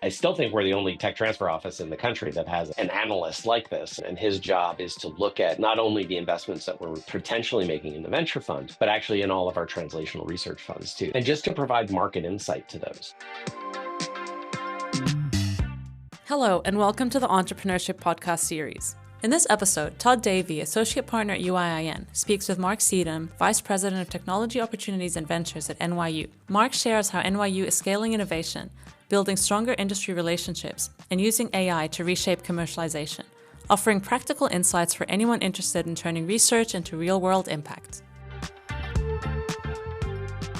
I still think we're the only tech transfer office in the country that has an analyst like this. And his job is to look at not only the investments that we're potentially making in the venture fund, but actually in all of our translational research funds too. And just to provide market insight to those. Hello, and welcome to the Entrepreneurship podcast series. In this episode, Todd Davey, Associate Partner at UIIN, speaks with Marc Sedam, Vice President of Technology Opportunities and Ventures at NYU. Marc shares how NYU is scaling innovation, building stronger industry relationships, and using AI to reshape commercialization, offering practical insights for anyone interested in turning research into real-world impact.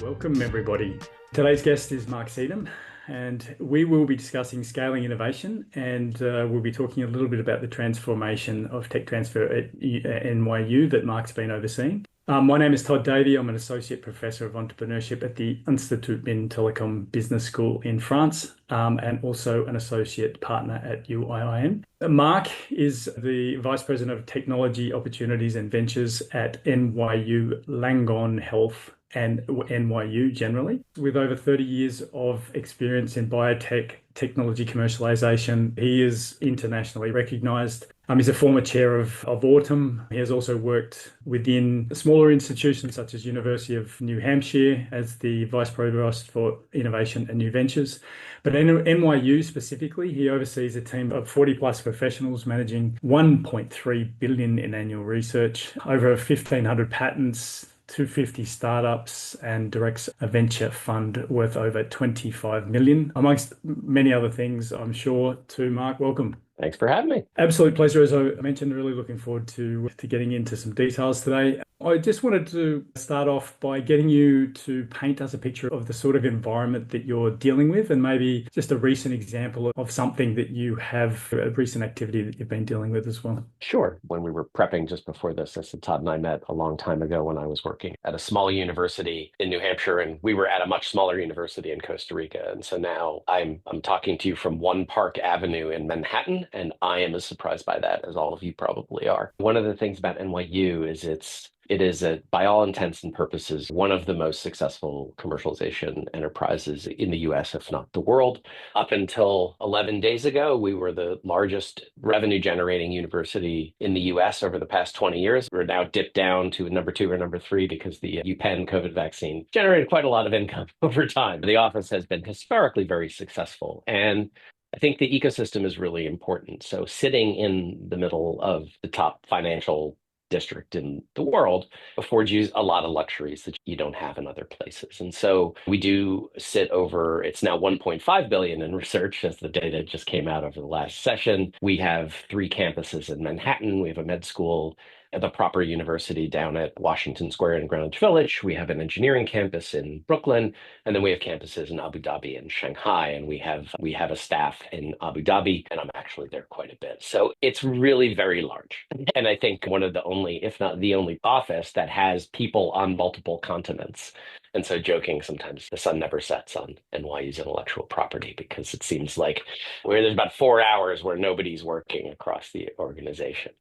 Welcome, everybody. Today's guest is Marc Sedam, and we will be discussing scaling innovation, and we'll be talking a little bit about the transformation of tech transfer at NYU that Marc's been overseeing. My name is Todd Davey. I'm an Associate Professor of Entrepreneurship at the Institut in Telecom Business School in France, and also an Associate Partner at UIIN. Marc is the Vice President of Technology Opportunities and Ventures at NYU Langone Health and NYU generally. With over 30 years of experience in biotech technology commercialization, he is internationally recognized. He's a former chair of Autumn. He has also worked within smaller institutions such as University of New Hampshire as the Vice Provost for Innovation and New Ventures. But in NYU specifically, he oversees a team of 40 plus professionals managing 1.3 billion in annual research, over 1,500 patents, 250 startups, and directs a venture fund worth over 25 million, amongst many other things, I'm sure, too. Marc, welcome. Thanks for having me. Absolute pleasure. As I mentioned, really looking forward to getting into some details today. I just wanted to start off by getting you to paint us a picture of the sort of environment that you're dealing with, and maybe just a recent example of something that you have, a recent activity that you've been dealing with as well. Sure. When we were prepping just before this, I said Todd and I met a long time ago when I was working at a small university in New Hampshire, and we were at a much smaller university in Costa Rica. And so now I'm talking to you from One Park Avenue in Manhattan, and I am as surprised by that as all of you probably are. One of the things about NYU is it is, by all intents and purposes, one of the most successful commercialization enterprises in the US, if not the world. Up until 11 days ago, we were the largest revenue generating university in the US over the past 20 years. We're now dipped down to number 2 or number 3 because the UPenn COVID vaccine generated quite a lot of income over time. The office has been historically very successful, and I think the ecosystem is really important. So sitting in the middle of the top financial district in the world affords you a lot of luxuries that you don't have in other places. And so we do sit over, it's now 1.5 billion in research as the data just came out over the last session. We have 3 campuses in Manhattan. We have a med school at the proper university down at Washington Square in Greenwich Village. We have an engineering campus in Brooklyn, and then we have campuses in Abu Dhabi and Shanghai, and we have a staff in Abu Dhabi, and I'm actually there quite a bit. So it's really very large. And I think one of the only, if not the only office that has people on multiple continents. And so joking, sometimes the sun never sets on NYU's intellectual property, because it seems like where there's about 4 hours where nobody's working across the organization.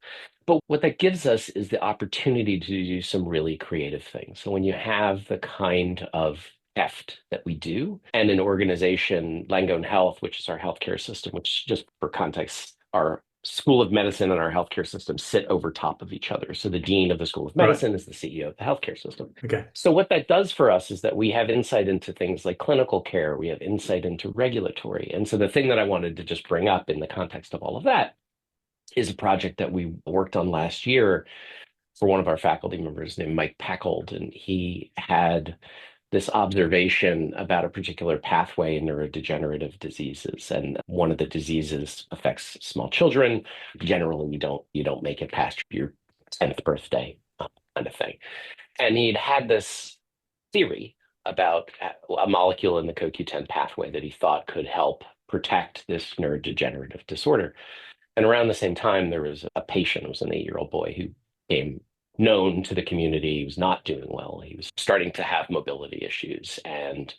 But what that gives us is the opportunity to do some really creative things. So when you have the kind of heft that we do, and an organization, Langone Health, which is our healthcare system, which, just for context, our School of Medicine and our healthcare system sit over top of each other. So the dean of the School of Medicine is the CEO of the healthcare system. Okay. So what that does for us is that we have insight into things like clinical care. We have insight into regulatory. And so the thing that I wanted to just bring up in the context of all of that is a project that we worked on last year for one of our faculty members named Mike Packold. And he had this observation about a particular pathway in neurodegenerative diseases. And one of the diseases affects small children. Generally, you don't make it past your 10th birthday, kind of thing. And he'd had this theory about a molecule in the CoQ10 pathway that he thought could help protect this neurodegenerative disorder. And around the same time, there was a patient, it was an 8-year-old boy, who became known to the community. He was not doing well. He was starting to have mobility issues. And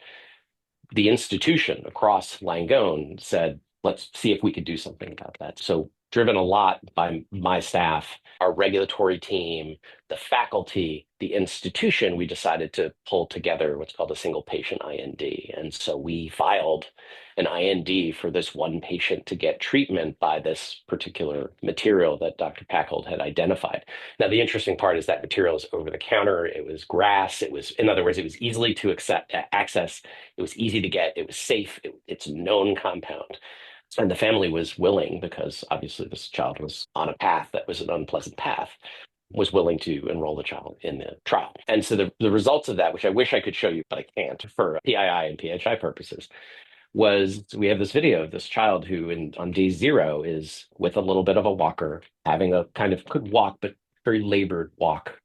the institution across Langone said, let's see if we could do something about that. So driven a lot by my staff, our regulatory team, the faculty, the institution. We decided to pull together what's called a single patient IND. And so we filed an IND for this one patient to get treatment by this particular material that Dr. Packold had identified. Now, the interesting part is that material is over the counter. It was grass. It was, in other words, it was easily to access. It was easy to get. It was safe. It's a known compound. And the family was willing, because obviously this child was on a path that was an unpleasant path, was willing to enroll the child in the trial. And so the results of that, which I wish I could show you, but I can't for PII and PHI purposes, was we have this video of this child who on day 0 is with a little bit of a walker, having a kind of could walk, but very labored walk.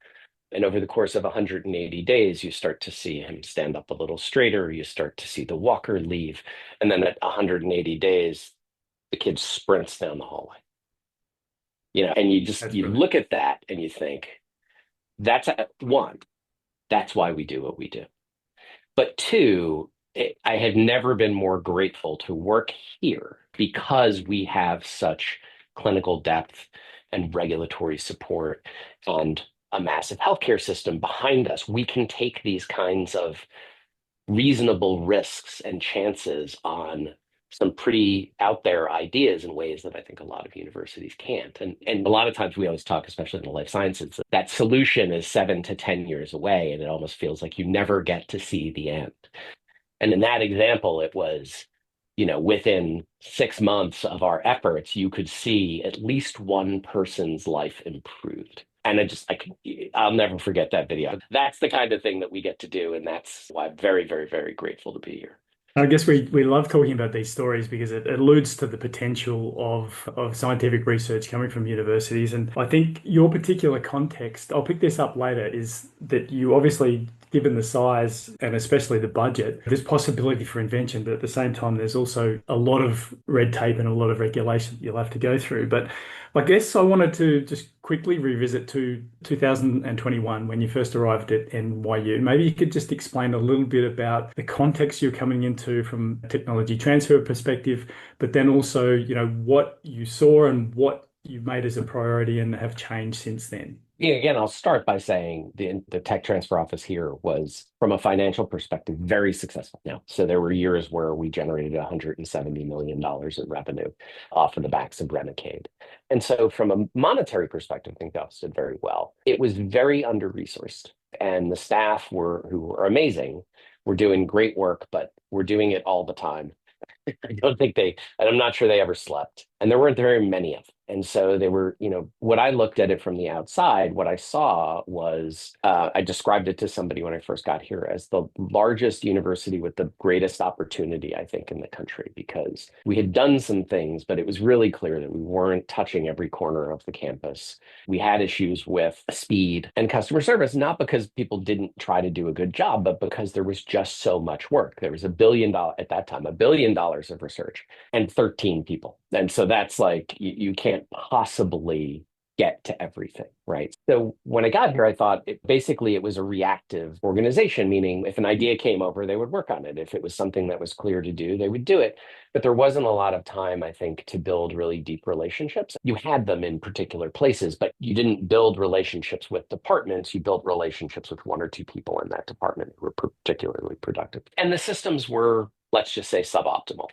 And over the course of 180 days, you start to see him stand up a little straighter. You start to see the walker leave. And then at 180 days, the kid sprints down the hallway. And you look at that and you think, that's one, that's why we do what we do. But two, I have never been more grateful to work here because we have such clinical depth and regulatory support and a massive healthcare system behind us. We can take these kinds of reasonable risks and chances on some pretty out there ideas in ways that I think a lot of universities can't. And a lot of times we always talk, especially in the life sciences, that solution is 7 to 10 years away, and it almost feels like you never get to see the end. And in that example, it was, within 6 months of our efforts, you could see at least one person's life improved. And I'll never forget that video. That's the kind of thing that we get to do. And that's why I'm very, very, very grateful to be here. I guess we love talking about these stories because it alludes to the potential of scientific research coming from universities. And I think your particular context, I'll pick this up later, is that you obviously, given the size and especially the budget, there's possibility for invention, but at the same time, there's also a lot of red tape and a lot of regulation that you'll have to go through. But I guess I wanted to just quickly revisit to 2021 when you first arrived at NYU. Maybe you could just explain a little bit about the context you're coming into from a technology transfer perspective, but then also, what you saw and what you made as a priority and have changed since then. Yeah, again, I'll start by saying the tech transfer office here was, from a financial perspective, very successful. Now, so there were years where we generated $170 million in revenue off of the backs of Remicade. And so from a monetary perspective, I think that did very well. It was very under-resourced, and the staff who were amazing, were doing great work, but were doing it all the time. I'm not sure they ever slept. And there weren't very many of them. And so they were, what I looked at it from the outside, what I saw was, I described it to somebody when I first got here as the largest university with the greatest opportunity, I think, in the country, because we had done some things, but it was really clear that we weren't touching every corner of the campus. We had issues with speed and customer service, not because people didn't try to do a good job, but because there was just so much work. There was at that time, $1 billion of research and 13 people. And so that's like, you can't possibly get to everything, right? So when I got here, I thought it was a reactive organization, meaning if an idea came over, they would work on it. If it was something that was clear to do, they would do it. But there wasn't a lot of time, I think, to build really deep relationships. You had them in particular places, but you didn't build relationships with departments. You built relationships with 1 or 2 people in that department who were particularly productive. And the systems were, let's just say, suboptimal.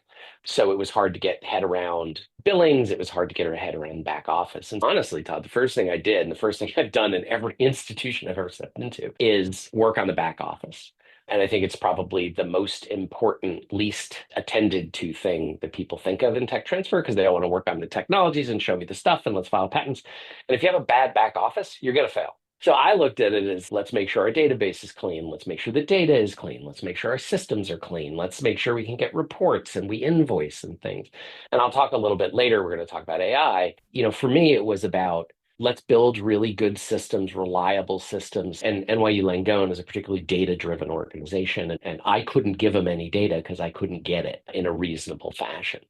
So it was hard to get head around billings. It was hard to get her head around back office. And honestly, Todd, the first thing I did, and the first thing I've done in every institution I've ever stepped into, is work on the back office. And I think it's probably the most important, least attended to thing that people think of in tech transfer, because they all want to work on the technologies and show me the stuff and let's file patents. And if you have a bad back office, you're going to fail. So I looked at it as, let's make sure our database is clean. Let's make sure the data is clean. Let's make sure our systems are clean. Let's make sure we can get reports and we invoice and things. And I'll talk a little bit later. We're going to talk about AI. For me, it was about, let's build really good systems, reliable systems. And NYU Langone is a particularly data-driven organization. And I couldn't give them any data because I couldn't get it in a reasonable fashion.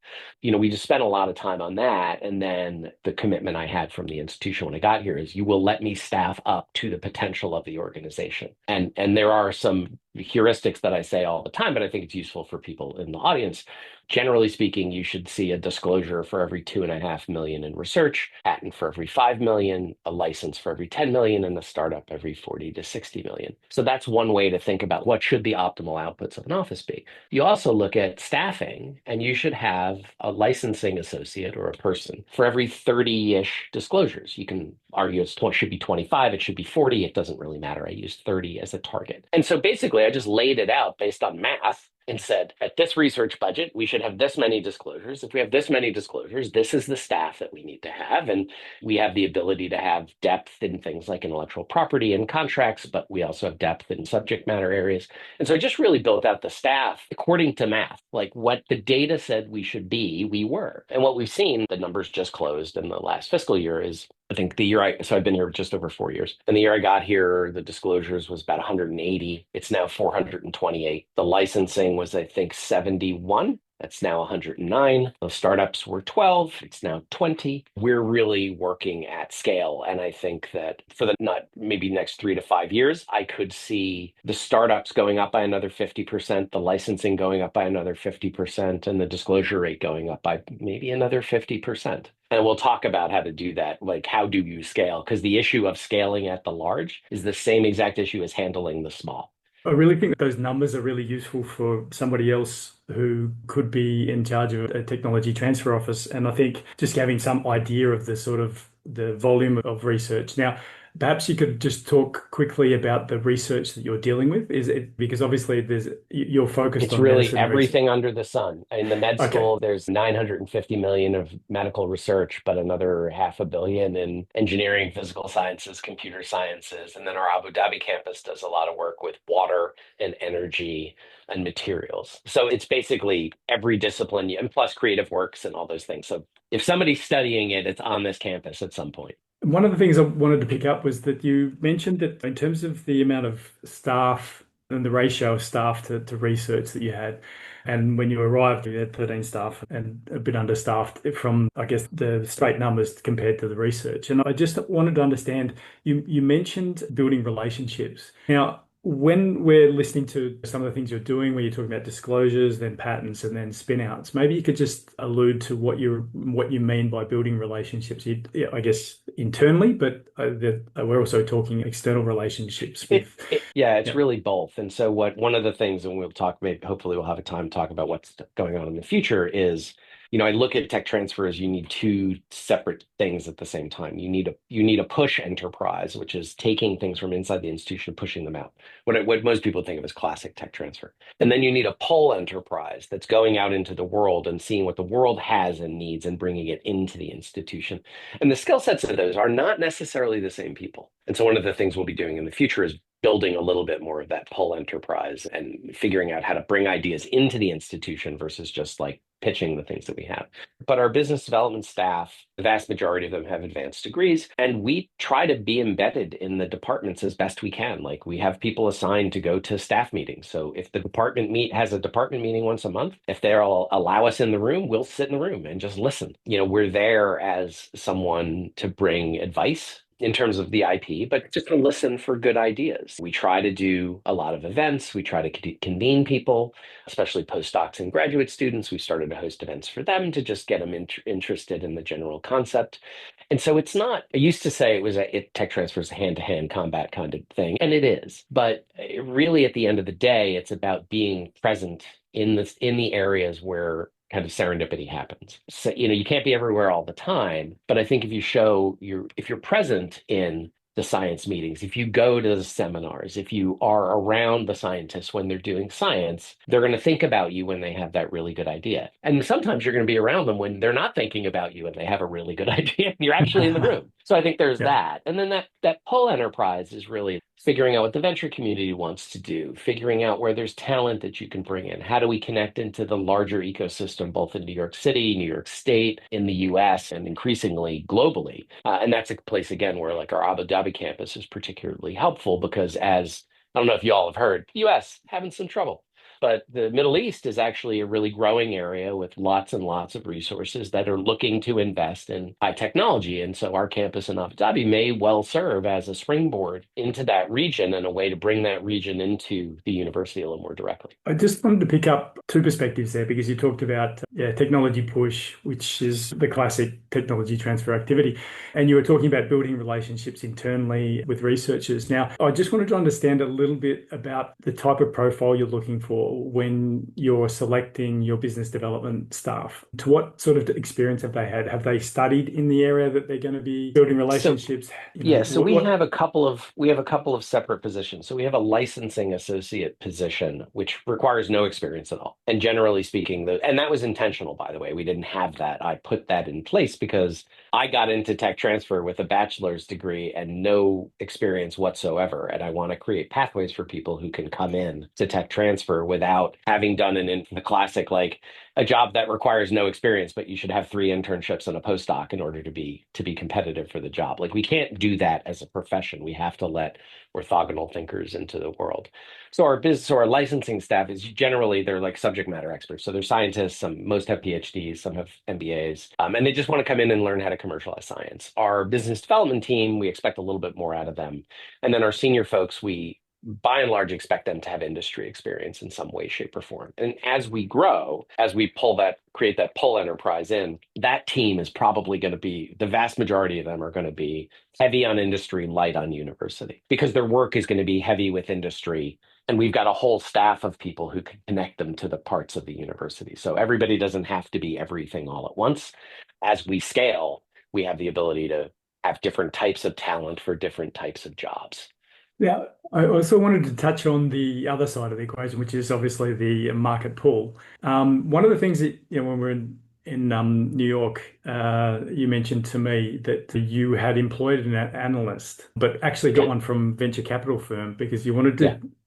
We just spent a lot of time on that. And then the commitment I had from the institution when I got here is, you will let me staff up to the potential of the organization. And there are some heuristics that I say all the time, but I think it's useful for people in the audience. Generally speaking, you should see a disclosure for every 2.5 million in research, patent for every 5 million, a license for every 10 million, and a startup every 40 to 60 million. So that's one way to think about what should the optimal outputs of an office be. You also look at staffing, and you should have a licensing associate or a person for every 30-ish disclosures. You can argue it should be 25, it should be 40. It doesn't really matter. I use 30 as a target. And so basically, I just laid it out based on math and said, at this research budget, we should have this many disclosures. If we have this many disclosures, this is the staff that we need to have. And we have the ability to have depth in things like intellectual property and contracts, but we also have depth in subject matter areas. And so I just really built out the staff according to math, like what the data said we should be, we were. And what we've seen, the numbers just closed in the last fiscal year is I think so I've been here just over 4 years. And the year I got here, the disclosures was about 180. It's now 428. The licensing was, I think, 71. That's now 109. Those startups were 12. It's now 20. We're really working at scale. And I think that for the not maybe next 3 to 5 years, I could see the startups going up by another 50%, the licensing going up by another 50%, and the disclosure rate going up by maybe another 50%. And we'll talk about how to do that. Like, how do you scale? Because the issue of scaling at the large is the same exact issue as handling the small. I really think those numbers are really useful for somebody else who could be in charge of a technology transfer office. And I think just having some idea of the sort of the volume of research. Now, perhaps you could just talk quickly about the research that you're dealing with. Is it because obviously you're focused It's on really medicine everything under the sun. In the med Okay. school, there's 950 million of medical research, but another 500 million in engineering, physical sciences, computer sciences. And then our Abu Dhabi campus does a lot of work with water and energy and materials. So it's basically every discipline, and plus creative works and all those things. So if somebody's studying it, it's on this campus at some point. One of the things I wanted to pick up was that you mentioned that in terms of the amount of staff and the ratio of staff to research that you had, and when you arrived, you had 13 staff and a bit understaffed from, I guess, the straight numbers compared to the research. And I just wanted to understand, you mentioned building relationships. Now, when we're listening to some of the things you're doing, where you're talking about disclosures, then patents, and then spin outs, maybe you could just allude to what you mean by building relationships. I guess internally, but we're also talking external relationships with. Yeah, it's Yeah. really both. And so one of the things, and we'll talk, maybe hopefully we'll have a time to talk about what's going on in the future is, I look at tech transfer as you need two separate things at the same time. You need a push enterprise, which is taking things from inside the institution, pushing them out. What most people think of as classic tech transfer. And then you need a pull enterprise that's going out into the world and seeing what the world has and needs and bringing it into the institution. And the skill sets of those are not necessarily the same people. And so one of the things we'll be doing in the future is building a little bit more of that pull enterprise and figuring out how to bring ideas into the institution versus just like pitching the things that we have. But our business development staff, the vast majority of them have advanced degrees, and we try to be embedded in the departments as best we can. Like, we have people assigned to go to staff meetings. So if the department has a department meeting once a month, if they'll allow us in the room, we'll sit in the room and just listen. We're there as someone to bring advice in terms of the IP, but just to listen for good ideas. We try to do a lot of events. We try to convene people, especially postdocs and graduate students. We started to host events for them to just get them interested in the general concept. And so it's not, I used to say tech transfer is a hand-to-hand combat kind of thing, and it is. But really, at the end of the day, it's about being present in the areas where kind of serendipity happens. So, you can't be everywhere all the time, but I think if you're present in the science meetings, if you go to the seminars, if you are around the scientists when they're doing science, they're going to think about you when they have that really good idea. And sometimes you're going to be around them when they're not thinking about you and they have a really good idea and you're actually in the room. So I think there's that. And then that pull enterprise is really figuring out what the venture community wants to do, figuring out where there's talent that you can bring in. How do we connect into the larger ecosystem, both in New York City, New York State, in the US, and increasingly globally? And that's a place, again, where like our Abu Dhabi campus is particularly helpful because I don't know if you all have heard, US having some trouble. but the Middle East is actually a really growing area with lots and lots of resources that are looking to invest in high technology. And so our campus in Abu Dhabi may well serve as a springboard into that region and a way to bring that region into the university a little more directly. I just wanted to pick up two perspectives there because you talked about technology push, which is the classic technology transfer activity, and you were talking about building relationships internally with researchers. Now, I just wanted to understand a little bit about the type of profile you're looking for when you're selecting your business development staff. To what sort of experience have they had? Have they studied in the area that they're going to be building relationships? So we have a couple of separate positions. So we have a licensing associate position, which requires no experience at all. And generally speaking, and that was intentional, by the way. We didn't have that. I put that in place because I got into tech transfer with a bachelor's degree and no experience whatsoever. And I want to create pathways for people who can come in to tech transfer without having done the classic, like a job that requires no experience, but you should have 3 internships and a postdoc in order to be competitive for the job. Like we can't do that as a profession. We have to let orthogonal thinkers into the world. So our licensing staff is generally they're like subject matter experts. So they're scientists. Most have PhDs, some have MBAs, and they just want to come in and learn how to commercialize science. Our business development team, we expect a little bit more out of them, and then our senior folks, we by and large expect them to have industry experience in some way, shape, or form. And as we grow, as we create that pull enterprise in, that team is probably going to be, the vast majority of them are going to be heavy on industry, light on university, because their work is going to be heavy with industry. And we've got a whole staff of people who can connect them to the parts of the university. So everybody doesn't have to be everything all at once. As we scale, we have the ability to have different types of talent for different types of jobs. Now, I also wanted to touch on the other side of the equation, which is obviously the market pull. One of the things that, when we're in New York, you mentioned to me that you had employed an analyst, but actually got one from venture capital firm because you wanted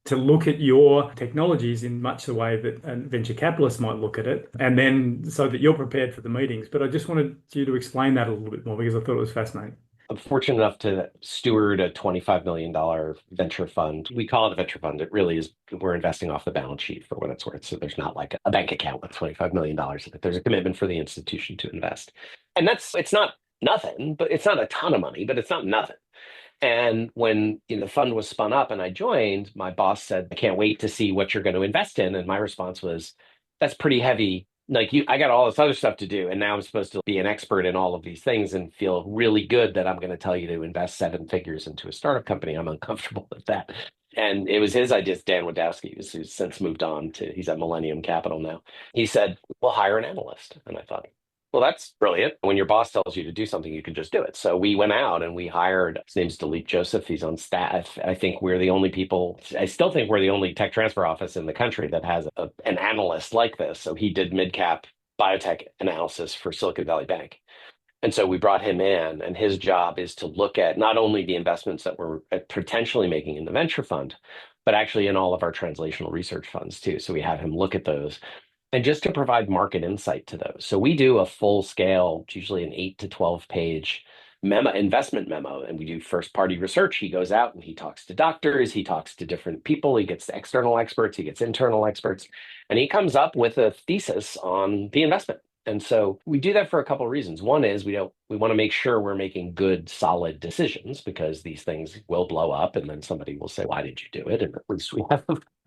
to look at your technologies in much the way that a venture capitalist might look at it, and then so that you're prepared for the meetings. But I just wanted you to explain that a little bit more because I thought it was fascinating. I'm fortunate enough to steward a $25 million venture fund. We call it a venture fund. It really is, we're investing off the balance sheet for what it's worth. So there's not like a bank account with $25 million in it. There's a commitment for the institution to invest. And it's not nothing, but it's not a ton of money, but it's not nothing. And when the fund was spun up and I joined, my boss said, I can't wait to see what you're going to invest in. And my response was, that's pretty heavy. Like I got all this other stuff to do, and now I'm supposed to be an expert in all of these things and feel really good that I'm going to tell you to invest 7 figures into a startup company. I'm uncomfortable with that. And it was his idea, Dan Wadowski, who's since moved on he's at Millennium Capital now. He said, we'll hire an analyst. And I thought, well, that's brilliant. When your boss tells you to do something, you can just do it. So we went out and we hired, his name's Dilip Joseph. He's on staff. I think we're the only people, I still think we're the only tech transfer office in the country that has an analyst like this. So he did mid-cap biotech analysis for Silicon Valley Bank. And so we brought him in, and his job is to look at not only the investments that we're potentially making in the venture fund, but actually in all of our translational research funds too. So we have him look at those. And just to provide market insight to those. So we do a full scale, it's usually an 8 to 12 page investment memo, and we do first party research. He goes out and he talks to doctors, he talks to different people, he gets to external experts, he gets internal experts, and he comes up with a thesis on the investment. And so we do that for a couple of reasons. One is we want to make sure we're making good, solid decisions because these things will blow up and then somebody will say, why did you do it? And at least we have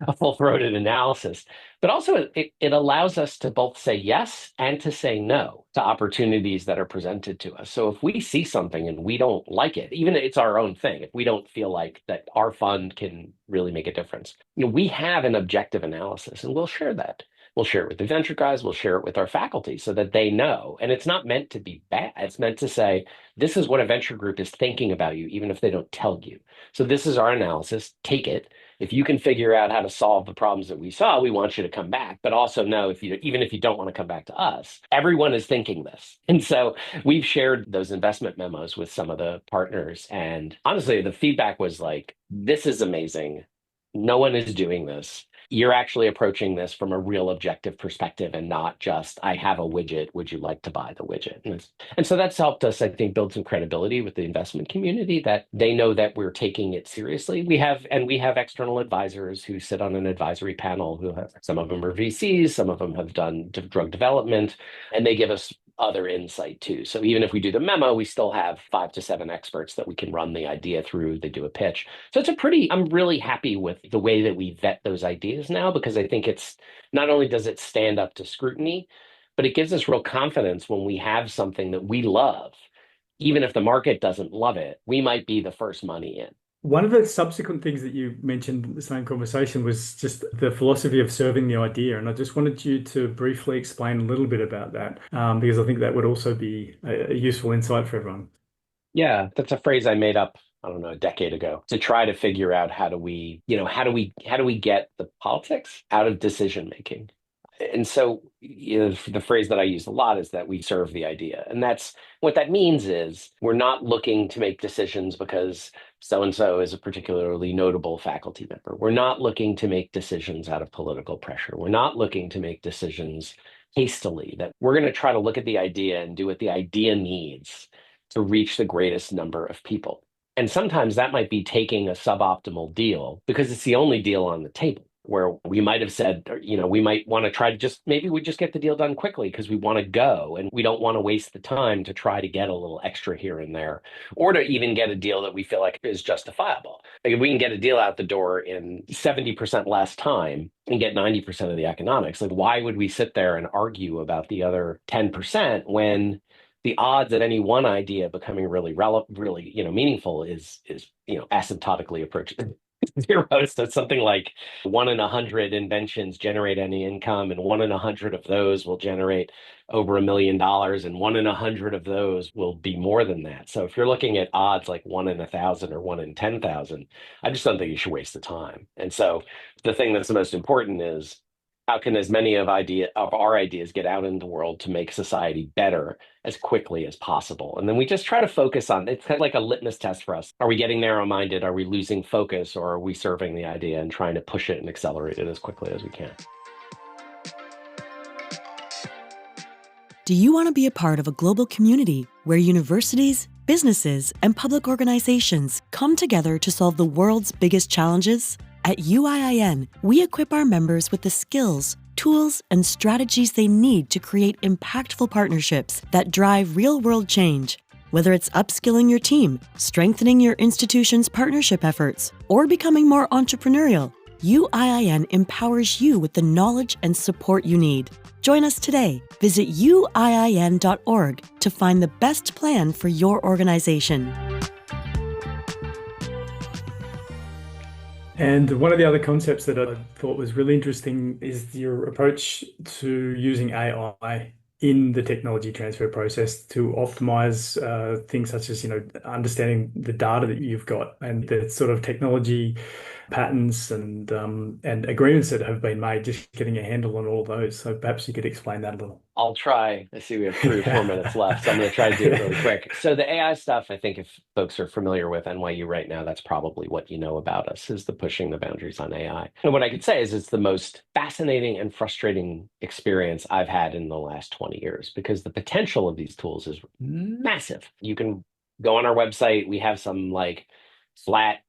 a full-throated analysis. But also it allows us to both say yes and to say no to opportunities that are presented to us. So if we see something and we don't like it, even if it's our own thing, if we don't feel like that our fund can really make a difference, we have an objective analysis and we'll share that. We'll share it with the venture guys. We'll share it with our faculty so that they know. And it's not meant to be bad. It's meant to say, this is what a venture group is thinking about you, even if they don't tell you. So this is our analysis. Take it. If you can figure out how to solve the problems that we saw, we want you to come back. But also know, even if you don't want to come back to us, everyone is thinking this. And so we've shared those investment memos with some of the partners. And honestly, the feedback was like, this is amazing. No one is doing this. you're actually approaching this from a real objective perspective and not just, I have a widget, would you like to buy the widget? And so that's helped us, I think, build some credibility with the investment community that they know that we're taking it seriously. We have external advisors who sit on an advisory panel who have, some of them are VCs, some of them have done drug development, and they give us other insight too. So even if we do the memo, we still have 5 to 7 experts that we can run the idea through. They do a pitch. So I'm really happy with the way that we vet those ideas now, because I think it's not only does it stand up to scrutiny, but it gives us real confidence when we have something that we love. Even if the market doesn't love it, we might be the first money in. One of the subsequent things that you mentioned in the same conversation was just the philosophy of serving the idea. And I just wanted you to briefly explain a little bit about that, because I think that would also be a useful insight for everyone. Yeah, that's a phrase I made up, I don't know, a decade ago to try to figure out how do we get the politics out of decision making. And so, the phrase that I use a lot is that we serve the idea. And that's what that means is we're not looking to make decisions because so and so is a particularly notable faculty member. We're not looking to make decisions out of political pressure. We're not looking to make decisions hastily, that we're going to try to look at the idea and do what the idea needs to reach the greatest number of people. And sometimes that might be taking a suboptimal deal because it's the only deal on the table, where we might have said, we might want to try to maybe we just get the deal done quickly because we want to go and we don't want to waste the time to try to get a little extra here and there, or to even get a deal that we feel like is justifiable. Like if we can get a deal out the door in 70% less time and get 90% of the economics, like why would we sit there and argue about the other 10% when the odds of any one idea becoming really relevant, really, meaningful is asymptotically approaching zero. So it's something like 1 in 100 inventions generate any income, and 1 in 100 of those will generate over $1 million, and 1 in 100 of those will be more than that. So if you're looking at odds like 1 in 1,000 or 1 in 10,000, I just don't think you should waste the time. And so the thing that's the most important is, how can as many of our ideas get out in the world to make society better as quickly as possible? And then we just try to focus on, it's kind of like a litmus test for us. Are we getting narrow-minded? Are we losing focus? Or are we serving the idea and trying to push it and accelerate it as quickly as we can? Do you want to be a part of a global community where universities, businesses, and public organizations come together to solve the world's biggest challenges? At UIIN, we equip our members with the skills, tools, and strategies they need to create impactful partnerships that drive real-world change. Whether it's upskilling your team, strengthening your institution's partnership efforts, or becoming more entrepreneurial, UIIN empowers you with the knowledge and support you need. Join us today. Visit uiin.org to find the best plan for your organization. And one of the other concepts that I thought was really interesting is your approach to using AI in the technology transfer process to optimize things such as, understanding the data that you've got and the sort of technology patents and agreements that have been made, just getting a handle on all of those. So perhaps you could explain that a little. I'll try. I see we have 3 or 4 minutes left, so I'm going to try to do it really quick. So the AI stuff, I think if folks are familiar with NYU right now, that's probably what you know about us, is the pushing the boundaries on AI. And what I could say is it's the most fascinating and frustrating experience I've had in the last 20 years, because the potential of these tools is massive. You can go on our website. We have some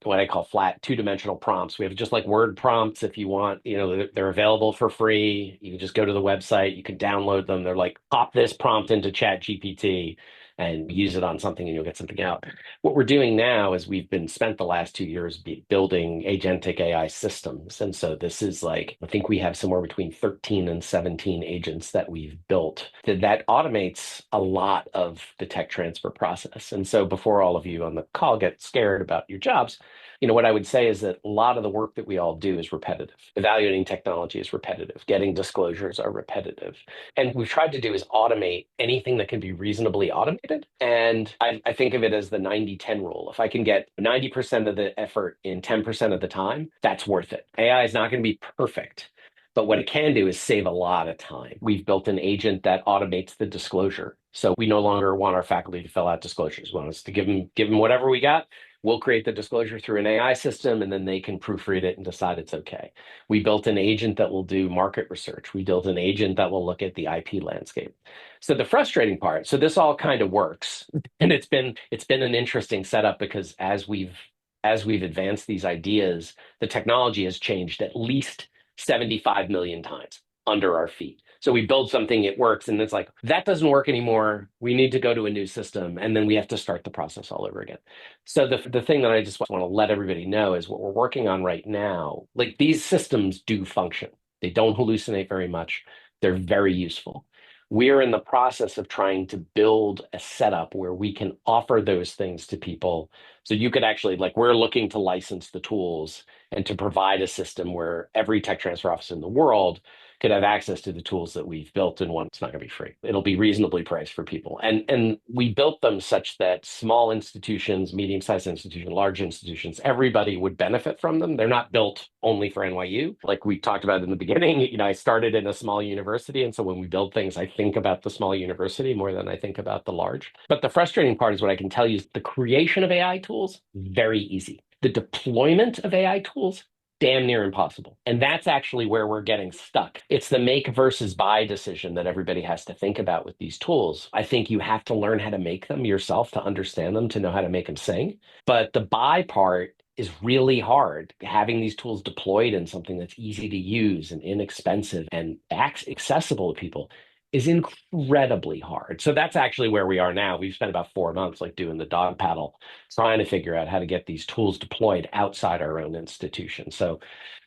what I call flat 2-dimensional prompts. We have just like word prompts if you want, they're available for free. You can just go to the website, you can download them. They're like, pop this prompt into Chat GPT and use it on something and you'll get something out. What we're doing now is we've spent the last 2 years building agentic AI systems. And so this is I think we have somewhere between 13 and 17 agents that we've built that automates a lot of the tech transfer process. And so before all of you on the call get scared about your jobs, what I would say is that a lot of the work that we all do is repetitive. Evaluating technology is repetitive. Getting disclosures are repetitive. And what we've tried to do is automate anything that can be reasonably automated. And I think of it as the 90-10 rule. If I can get 90% of the effort in 10% of the time, that's worth it. AI is not going to be perfect, but what it can do is save a lot of time. We've built an agent that automates the disclosure. So we no longer want our faculty to fill out disclosures. We want us to give them whatever we got. We'll create the disclosure through an AI system, and then they can proofread it and decide it's okay. We built an agent that will do market research. We built an agent that will look at the IP landscape. So the frustrating part, so this all kind of works, and it's been an interesting setup because as we've advanced these ideas, the technology has changed at least 75 million times under our feet. So we build something, it works, and it's like, that doesn't work anymore. We need to go to a new system, and then we have to start the process all over again. So the thing that I just want to let everybody know is what we're working on right now, like these systems do function. They don't hallucinate very much. They're very useful. We are in the process of trying to build a setup where we can offer those things to people. So you could actually, like, we're looking to license the tools and to provide a system where every tech transfer office in the world could have access to the tools that we've built, and one, it's not going to be free. It'll be reasonably priced for people. And we built them such that small institutions, medium-sized institutions, large institutions, everybody would benefit from them. They're not built only for NYU. Like we talked about in the beginning, I started in a small university. And so when we build things, I think about the small university more than I think about the large. But the frustrating part is what I can tell you is the creation of AI tools, very easy. The deployment of AI tools, damn near impossible. And that's actually where we're getting stuck. It's the make versus buy decision that everybody has to think about with these tools. I think you have to learn how to make them yourself to understand them, to know how to make them sing. But the buy part is really hard. Having these tools deployed in something that's easy to use and inexpensive and accessible to people is incredibly hard. So that's actually where we are now. We've spent about 4 months like doing the dog paddle, trying to figure out how to get these tools deployed outside our own institution. So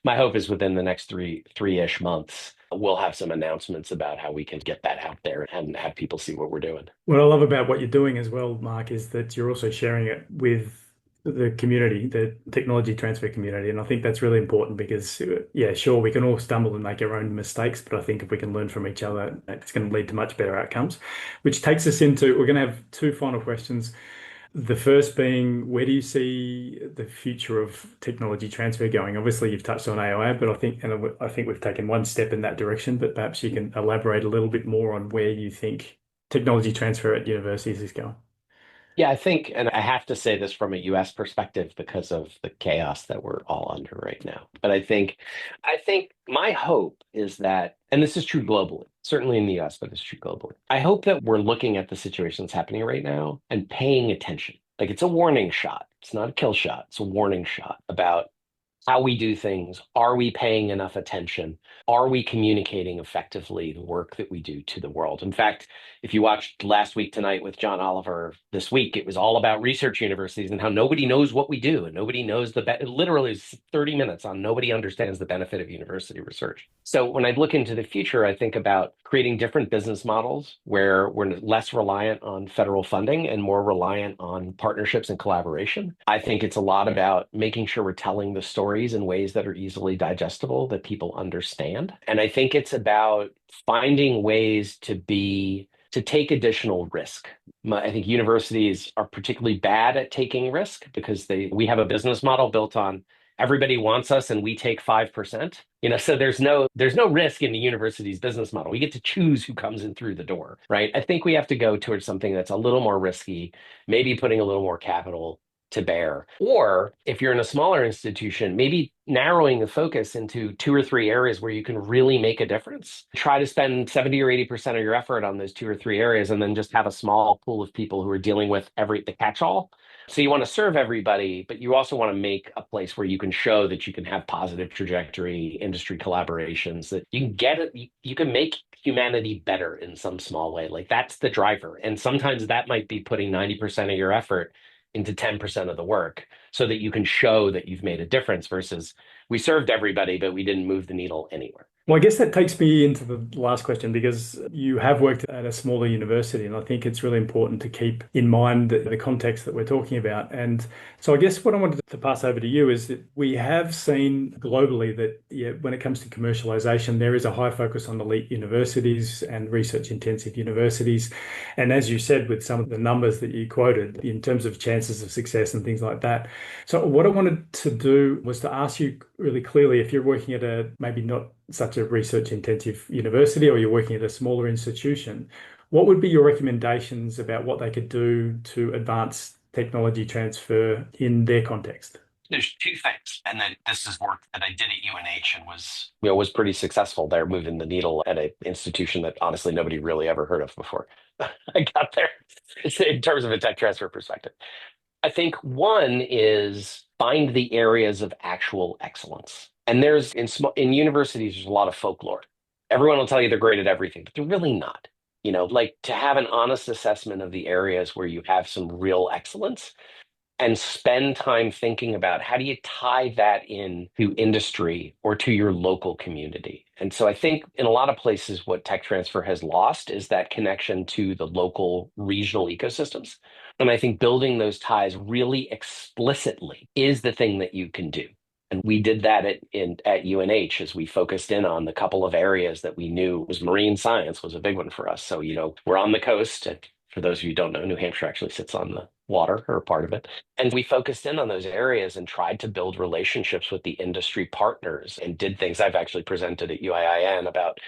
my hope is within the next three-ish months, we'll have some announcements about how we can get that out there and have people see what we're doing. What I love about what you're doing as well, Mark, is that you're also sharing it with the community, the technology transfer community. And I think that's really important because, yeah, sure, we can all stumble and make our own mistakes, but I think if we can learn from each other, it's going to lead to much better outcomes, which takes us into, we're going to have two final questions. The first being, where do you see the future of technology transfer going? Obviously, you've touched on AI, but I think we've taken one step in that direction, but perhaps you can elaborate a little bit more on where you think technology transfer at universities is going. Yeah, I think, and I have to say this from a US perspective because of the chaos that we're all under right now. But I think my hope is that, and this is true globally, certainly in the US, but it's true globally. I hope that we're looking at the situation that's happening right now and paying attention. Like it's a warning shot. It's not a kill shot. It's a warning shot about how we do things. Are we paying enough attention? Are we communicating effectively the work that we do to the world? In fact, if you watched Last Week Tonight with John Oliver this week, it was all about research universities and how nobody knows what we do and nobody knows literally it's 30 minutes on nobody understands the benefit of university research. So when I look into the future, I think about creating different business models where we're less reliant on federal funding and more reliant on partnerships and collaboration. I think it's a lot about making sure we're telling the stories in ways that are easily digestible, that people understand. And I think it's about finding ways to take additional risk. I think universities are particularly bad at taking risk because we have a business model built on everybody wants us and we take 5%. So there's no risk in the university's business model. We get to choose who comes in through the door, right? I think we have to go towards something that's a little more risky, maybe putting a little more capital to bear. Or if you're in a smaller institution, maybe narrowing the focus into 2 or 3 areas where you can really make a difference. Try to spend 70 or 80% of your effort on those 2 or 3 areas, and then just have a small pool of people who are dealing with the catch-all. So you want to serve everybody, but you also want to make a place where you can show that you can have positive trajectory, industry collaborations, that you can get it, you can make humanity better in some small way. Like that's the driver. And sometimes that might be putting 90% of your effort into 10% of the work so that you can show that you've made a difference versus we served everybody, but we didn't move the needle anywhere. Well, I guess that takes me into the last question because you have worked at a smaller university, and I think it's really important to keep in mind the context that we're talking about. And so I guess what I wanted to pass over to you is that we have seen globally that when it comes to commercialization, there is a high focus on elite universities and research-intensive universities. And as you said, with some of the numbers that you quoted in terms of chances of success and things like that. So what I wanted to do was to ask you really clearly, if you're working at a maybe not such a research intensive university or you're working at a smaller institution, what would be your recommendations about what they could do to advance technology transfer in their context? There's two things, and then this is work that I did at UNH and was pretty successful there, moving the needle at an institution that honestly nobody really ever heard of before I got there, in terms of a tech transfer perspective. I think one is find the areas of actual excellence. And there's in universities, there's a lot of folklore. Everyone will tell you they're great at everything, but they're really not. Like to have an honest assessment of the areas where you have some real excellence and spend time thinking about how do you tie that in to industry or to your local community. And so I think in a lot of places, what tech transfer has lost is that connection to the local regional ecosystems. And I think building those ties really explicitly is the thing that you can do. And we did that at UNH as we focused in on the couple of areas that we knew was marine science was a big one for us. So, we're on the coast. And for those of you who don't know, New Hampshire actually sits on the water or a part of it. And we focused in on those areas and tried to build relationships with the industry partners and did things. I've actually presented at UIIN about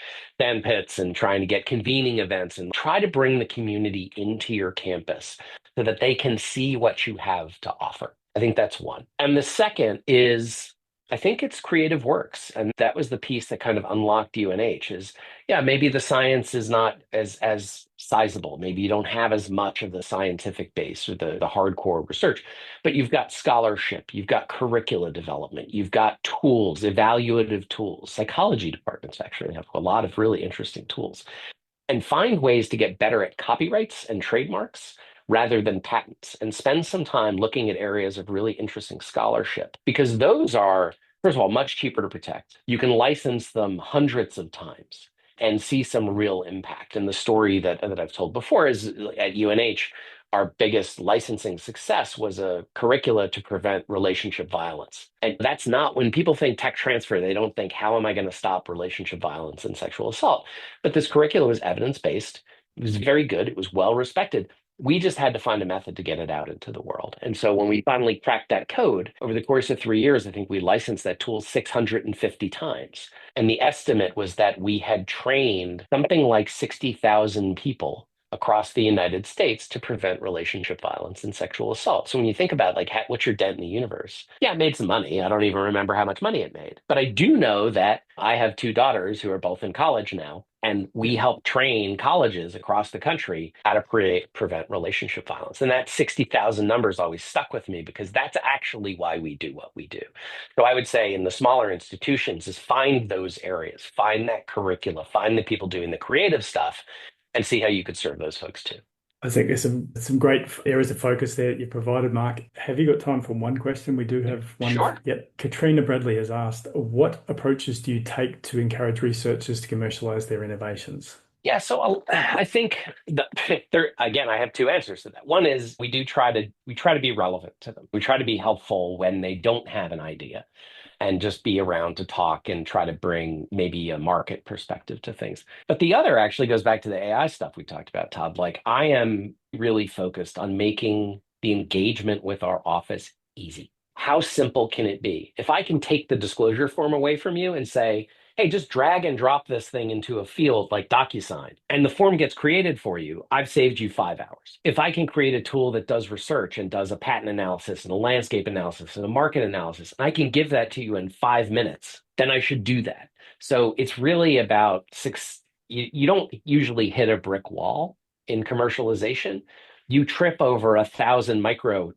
sand pits and trying to get convening events and try to bring the community into your campus so that they can see what you have to offer. I think that's one. And the second is, I think it's creative works. And that was the piece that kind of unlocked UNH is, yeah, maybe the science is not as sizable. Maybe you don't have as much of the scientific base or the hardcore research, but you've got scholarship, you've got curricula development, you've got tools, evaluative tools. Psychology departments actually have a lot of really interesting tools. And find ways to get better at copyrights and trademarks rather than patents, and spend some time looking at areas of really interesting scholarship, because those are, first of all, much cheaper to protect. You can license them hundreds of times and see some real impact. And the story that I've told before is at UNH, our biggest licensing success was a curricula to prevent relationship violence. And that's not, when people think tech transfer, they don't think, how am I going to stop relationship violence and sexual assault? But this curricula was evidence-based. It was very good. It was well respected. We just had to find a method to get it out into the world. And so when we finally cracked that code, over the course of 3 years, I think we licensed that tool 650 times. And the estimate was that we had trained something like 60,000 people across the United States to prevent relationship violence and sexual assault. So when you think about what's your dent in the universe? Yeah, it made some money. I don't even remember how much money it made. But I do know that I have two daughters who are both in college now. And we help train colleges across the country how to prevent relationship violence. And that 60,000 numbers always stuck with me because that's actually why we do what we do. So I would say in the smaller institutions is find those areas, find that curricula, find the people doing the creative stuff, and see how you could serve those folks too. I think there's some great areas of focus there that you provided, Mark. Have you got time for one question? We do have one. Sure. Yep. Katrina Bradley has asked, what approaches do you take to encourage researchers to commercialize their innovations? Yeah, so I think again, I have two answers to that. One is we try to be relevant to them. We try to be helpful when they don't have an idea, and just be around to talk and try to bring maybe a market perspective to things. But the other actually goes back to the AI stuff we talked about, Todd. Like I am really focused on making the engagement with our office easy. How simple can it be? If I can take the disclosure form away from you and say, hey, just drag and drop this thing into a field like DocuSign, and the form gets created for you, I've saved you 5 hours. If I can create a tool that does research and does a patent analysis and a landscape analysis and a market analysis, and I can give that to you in 5 minutes, then I should do that. So it's really about you don't usually hit a brick wall in commercialization. You trip over 1,000 micro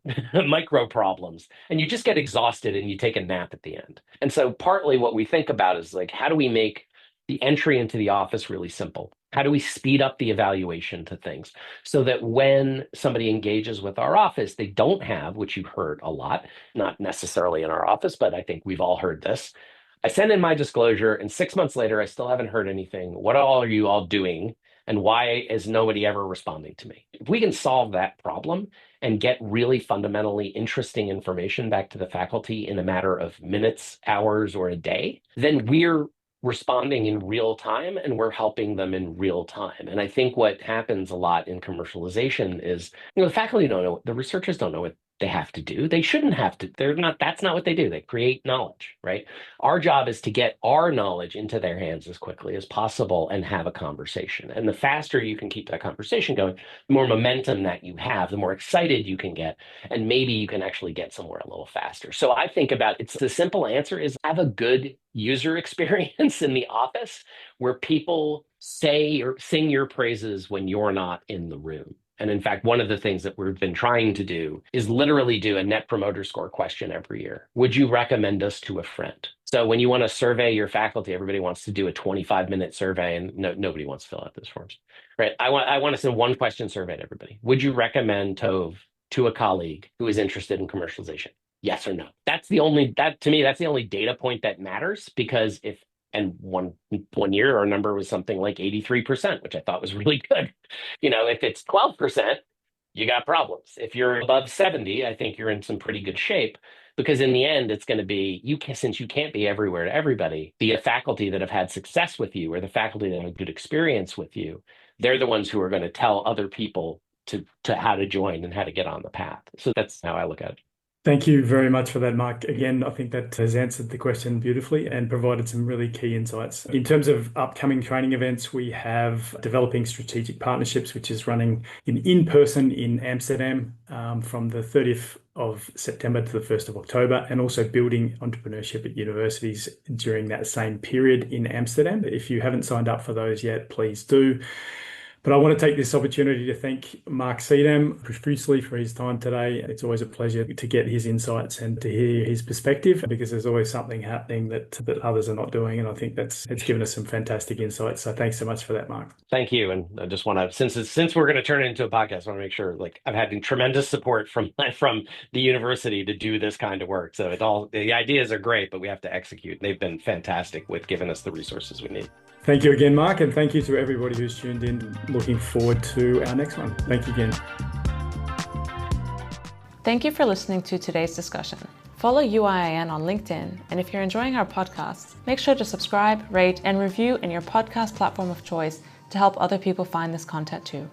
problems and you just get exhausted and you take a nap at the end. And so partly what we think about is like, how do we make the entry into the office really simple? How do we speed up the evaluation to things so that when somebody engages with our office, they don't have, which you've heard a lot, not necessarily in our office, but I think we've all heard this. I send in my disclosure and 6 months later, I still haven't heard anything. What all are you all doing? And why is nobody ever responding to me? If we can solve that problem and get really fundamentally interesting information back to the faculty in a matter of minutes, hours, or a day, then we're responding in real time and we're helping them in real time. And I think what happens a lot in commercialization is, the faculty don't know, the researchers don't know what they have to do. They shouldn't have to. That's not what they do. They create knowledge, right? Our job is to get our knowledge into their hands as quickly as possible and have a conversation. And the faster you can keep that conversation going, the more momentum that you have, the more excited you can get, and maybe you can actually get somewhere a little faster. So I think about it's the simple answer is have a good user experience in the office where people say or sing your praises when you're not in the room. And in fact, one of the things that we've been trying to do is literally do a net promoter score question every year. Would you recommend us to a friend? So when you want to survey your faculty, everybody wants to do a 25-minute survey, and nobody wants to fill out those forms, right? I want to send one question survey to everybody. Would you recommend Tove to a colleague who is interested in commercialization? Yes or no? To me, that's the only data point that matters, because one year our number was something like 83%, which I thought was really good. If it's 12%, you got problems. If you're above 70, I think you're in some pretty good shape, because in the end, it's going to be since you can't be everywhere to everybody, the faculty that have had success with you or the faculty that have a good experience with you, they're the ones who are going to tell other people to how to join and how to get on the path. So that's how I look at it. Thank you very much for that, Mark. Again, I think that has answered the question beautifully and provided some really key insights. In terms of upcoming training events, we have developing strategic partnerships, which is running in person in Amsterdam from the 30th of September to the 1st of October, and also building entrepreneurship at universities during that same period in Amsterdam. If you haven't signed up for those yet, please do. But I want to take this opportunity to thank Marc Sedam profusely for his time today. It's always a pleasure to get his insights and to hear his perspective, because there's always something happening that others are not doing. And I think it's given us some fantastic insights. So thanks so much for that, Marc. Thank you. And I just want to, since we're going to turn it into a podcast, I want to make sure, I've had tremendous support from the university to do this kind of work. So the ideas are great, but we have to execute. They've been fantastic with giving us the resources we need. Thank you again, Mark, and thank you to everybody who's tuned in. Looking forward to our next one. Thank you again. Thank you for listening to today's discussion. Follow UIIN on LinkedIn, and if you're enjoying our podcast, make sure to subscribe, rate, and review in your podcast platform of choice to help other people find this content too.